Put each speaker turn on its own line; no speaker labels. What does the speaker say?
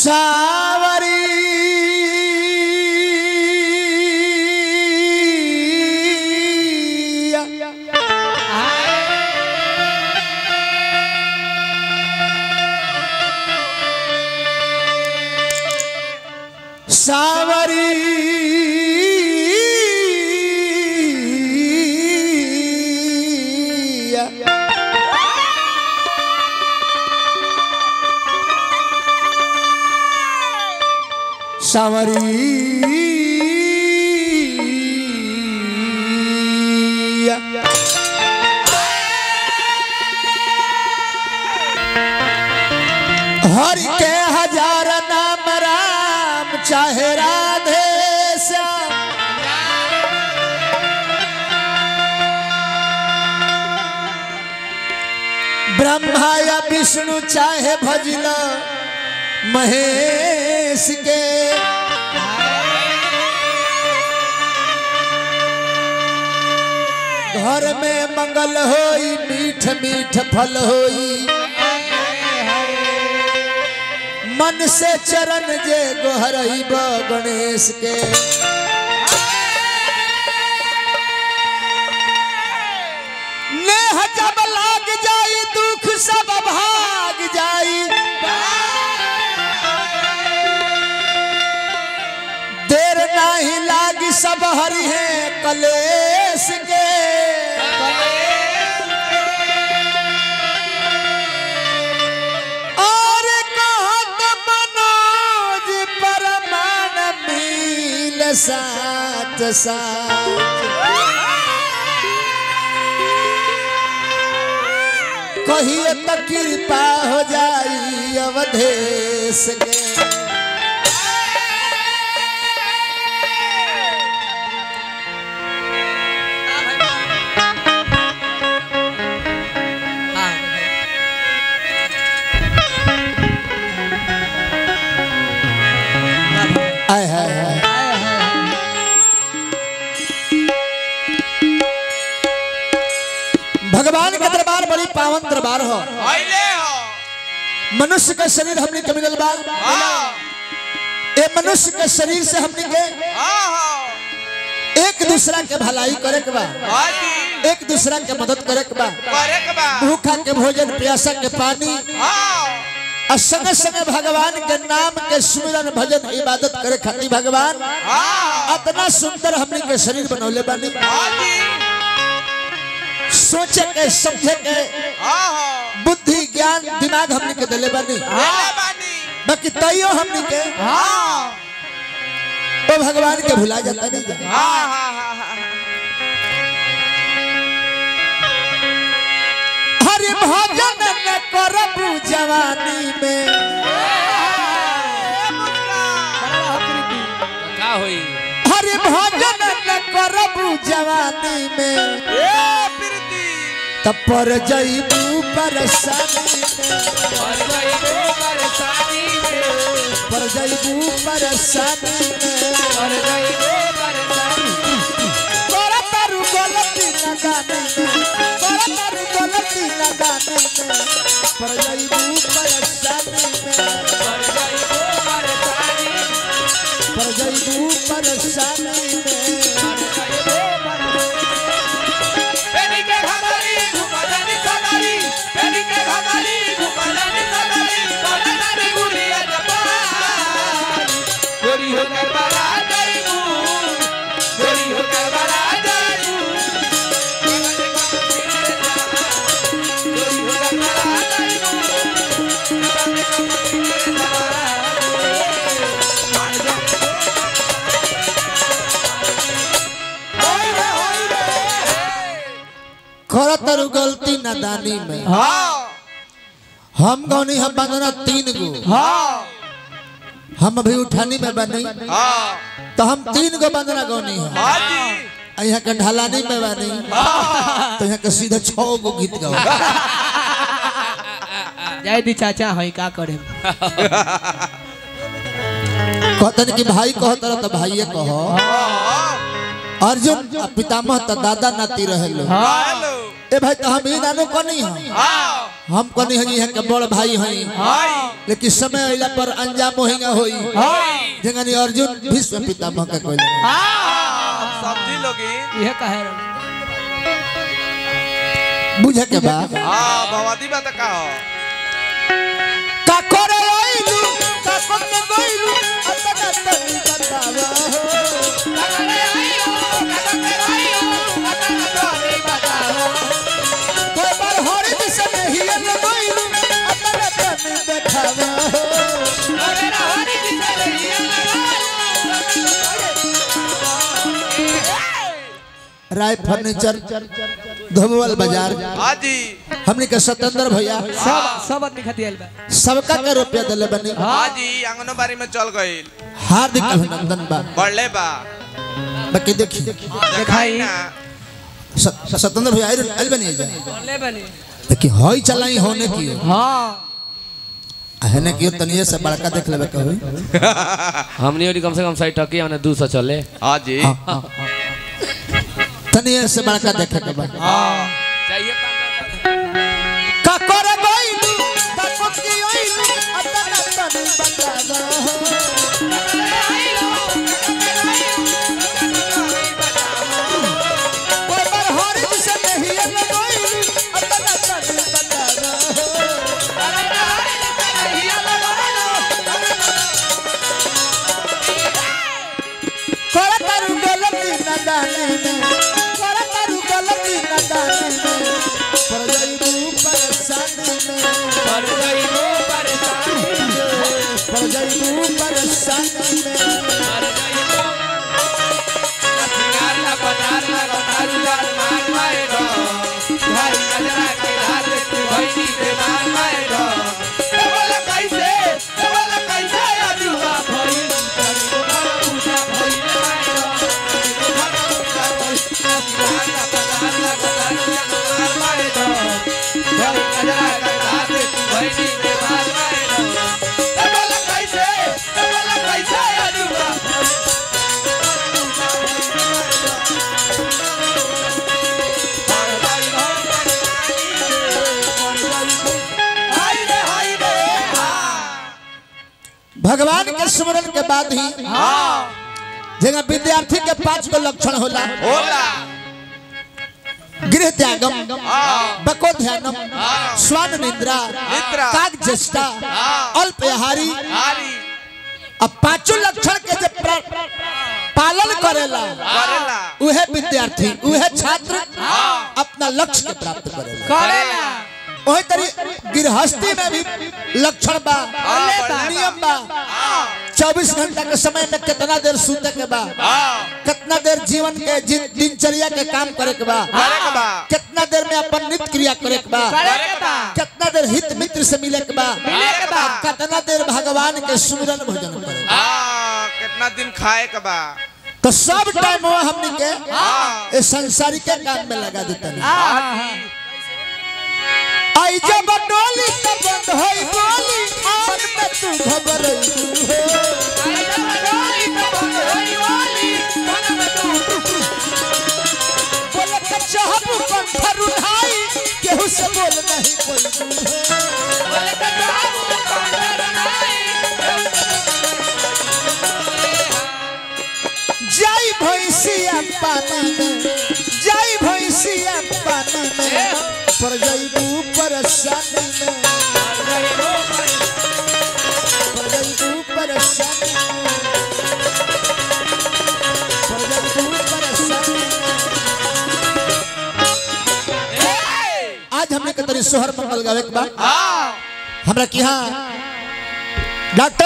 सावरी सावरी सावरी हर के हजार नाम राम चाहे राधे श्याम ब्रह्मा या विष्णु चाहे भजल महेश के घर में मंगल होई मीठ मीठ फल होई मन से चरण जे गोहरई गणेश के नेह जब लाग जाई दुख सब भाग जाई देर नहीं लागी सब हरि है कलेश के और कहत मनोज परमान मिल साथ साथ कहिए तो कृपा हो जाई अवधेश के भगवान का दरबार बड़ी पावन दरबार हो मनुष्य का शरीर हमने के मिलल बा ए मनुष्य के शरीर से हमने के एक दूसरा के भलाई करे के बा एक दूसरा के मदद करे के बा भूखा के भोजन प्यासा के पानी और संगे संगे भगवान के नाम के सुमिरन भजन इबादत करे खातिर भगवान इतना सुंदर हमने के शरीर बनौले बानी सोचे के समझे के बुद्धि ज्ञान दिमाग हमने के दिले बानी बाकी तैयो हमने के वो भगवान के भुला जाता नहीं हरि भजन न करबू जवानी में हरि भजन न करबू जवानी में तब पर जईबू परेशानी पर जईबू परेशानी तारू गलती लगाने पर जईबू परेशानी पर जईबू परेशानी करतरु गलती नादानी में हम गौनी हम बंदना 3 गो हम अभी उठानी में बनी तो हम 3 गो बंदना गौनी है यहाँ के ढलानी में बनी तो यहाँ के सीधा 6 गो गीत गाओ
जय दी चाचा है का करे
कहतन कि भाई कहतर तो भाई कहो अर्जुन पितामह तो दादा नाती रहे लो ए भाई तो हम ही नानो को नहीं हम कनी हजी है के बड़ भाई हई लेकिन समय अइला पर अंजाम होइगा होई जंगनी अर्जुन भीष्म पितामह के कोई
समझी लोगी
ये कहे
बुझे के बा
भवादी बात का हो
का करे आइलू का पन्ने गइलू अतना तनी बतावा का करे आइलू का पन्ने गइलू अतना तनी बतावा कोई बार हरे दिस में ही गइलू अतना तनी देखावा अरे हरे दिस में ही राय फर्नीचर धोबल बाजार
हाजी
हमने के सतेंद्र भैया
सब आदमी खातिर आइल बा
सबका के रुपया देले बनी
हाजी आंगनबाड़ी में चल गइल
हार्दिक अभिनंदन बा
बढ़ले बा
बाकी देखी
दिखाई ना
सतेंद्र भैया आइल बनी जा
ले बनी
देखी होई चलाई होने की
हां
आहने की तनिए से बड़का देख लेबे कहू
हमनी ओरी कम से कम 60 टकी हमने 200 चले
हाजी
तनिए से बड़का देखे के बा
चाहिए
का करे गइलू का कोकी आइलू अतना तनी बतावा कोई बार हरे दिस में ही गइलू अतना तनी बतावा कोरा तारू गलती न दाने में कोरा तारू गलती न दाने में पर जाइबू परेशानी में पर जाइबू परेशानी में भगवान के स्मरण के बाद ही जगह विद्यार्थी के 5 गो लक्षण होला गृह त्यागम बको ध्यानम स्वान निद्रा काग चेष्टा अल्पहारी अब 5 लक्षण के जब पालन करेला उहे विद्यार्थी उहे छात्र अपना लक्ष्य के प्राप्त करेला ओही तरी गृहस्थी में भी लक्षण बा नियम बा 24 घंटा के समय में कितना देर सूते के बा कितना देर जीवन के दिनचर्या के काम करे के बा कितना देर में अपन नित्य क्रिया करे के बा कितना देर हित मित्र से मिले के बा कितना देर भगवान के सुमिरन भजन करे
कितना दिन खाए के बा
तो सब टाइम वो हमनी के इस संसारी के काम में लगा देता आई जब डोली तब बंद होई बोली आन में तू घबरई हो आई जब डोली तब बंद होई बोली आन में तू बोले के चाहबू कंठर उठाई केहू से बोल नहीं कोई बोले के चाहबू कंठर उठाई जाई भैंसिया पानी में जाई भैंसिया पानी में पर जाइबू परेशानी में पर जाइबू परेशानी आज हमने के तरी सोहर मंगल गावे के बा हमरा की हां डॉक्टर